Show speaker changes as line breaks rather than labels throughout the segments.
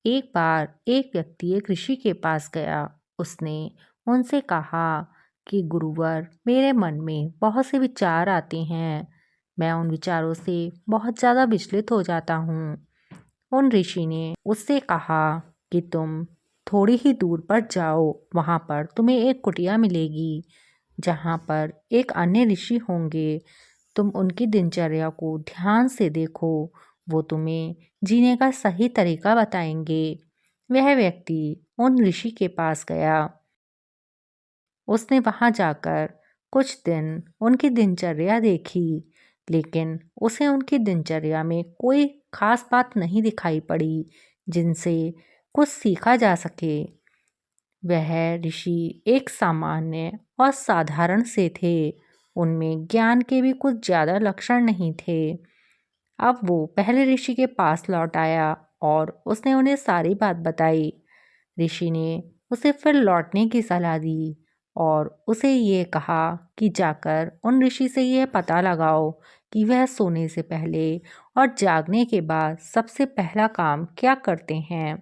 एक बार एक व्यक्ति एक ऋषि के पास गया। उसने उनसे कहा कि गुरुवर, मेरे मन में बहुत से विचार आते हैं। मैं उन विचारों से बहुत ज़्यादा विचलित हो जाता हूँ। उन ऋषि ने उससे कहा कि तुम थोड़ी ही दूर पर जाओ, वहाँ पर तुम्हें एक कुटिया मिलेगी जहाँ पर एक अन्य ऋषि होंगे। तुम उनकी दिनचर्या को ध्यान से देखो, वो तुम्हें जीने का सही तरीका बताएंगे। वह व्यक्ति उन ऋषि के पास गया। उसने वहां जाकर कुछ दिन उनकी दिनचर्या देखी, लेकिन उसे उनकी दिनचर्या में कोई खास बात नहीं दिखाई पड़ी जिनसे कुछ सीखा जा सके। वह ऋषि एक सामान्य और साधारण से थे। उनमें ज्ञान के भी कुछ ज़्यादा लक्षण नहीं थे। अब वो पहले ऋषि के पास लौट आया और उसने उन्हें सारी बात बताई। ऋषि ने उसे फिर लौटने की सलाह दी और उसे ये कहा कि जाकर उन ऋषि से यह पता लगाओ कि वह सोने से पहले और जागने के बाद सबसे पहला काम क्या करते हैं।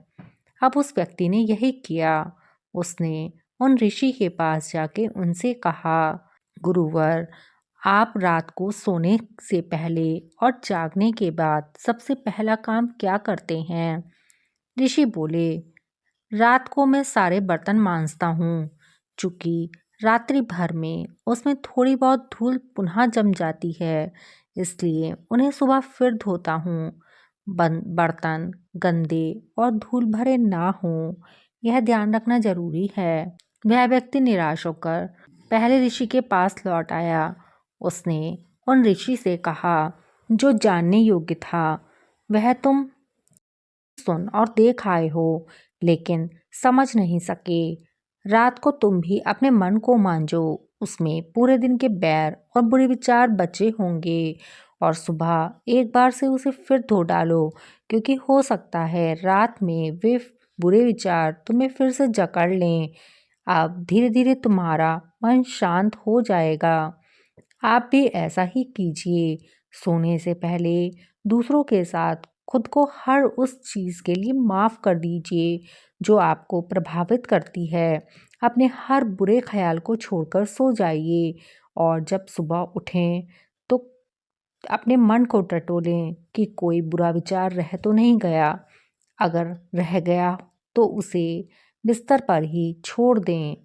अब उस व्यक्ति ने यही किया। उसने उन ऋषि के पास जाके उनसे कहा, गुरुवर, आप रात को सोने से पहले और जागने के बाद सबसे पहला काम क्या करते हैं? ऋषि बोले, रात को मैं सारे बर्तन मांजता हूँ। चूंकि रात्रि भर में उसमें थोड़ी बहुत धूल पुनः जम जाती है, इसलिए उन्हें सुबह फिर धोता हूँ। बर्तन गंदे और धूल भरे ना हों, यह ध्यान रखना जरूरी है। वह व्यक्ति निराश होकर पहले ऋषि के पास लौट आया। उसने उन ऋषि से कहा जो जानने योग्य था, वह तुम सुन और देख आए हो लेकिन समझ नहीं सके। रात को तुम भी अपने मन को मांझो, उसमें पूरे दिन के बैर और बुरे विचार बचे होंगे और सुबह एक बार से उसे फिर धो डालो, क्योंकि हो सकता है रात में वे बुरे विचार तुम्हें फिर से जकड़ लें। अब धीरे धीरे तुम्हारा मन शांत हो जाएगा। आप भी ऐसा ही कीजिए। सोने से पहले दूसरों के साथ खुद को हर उस चीज़ के लिए माफ़ कर दीजिए जो आपको प्रभावित करती है। अपने हर बुरे ख्याल को छोड़कर सो जाइए और जब सुबह उठें तो अपने मन को टटोलें कि कोई बुरा विचार रह तो नहीं गया। अगर रह गया तो उसे बिस्तर पर ही छोड़ दें।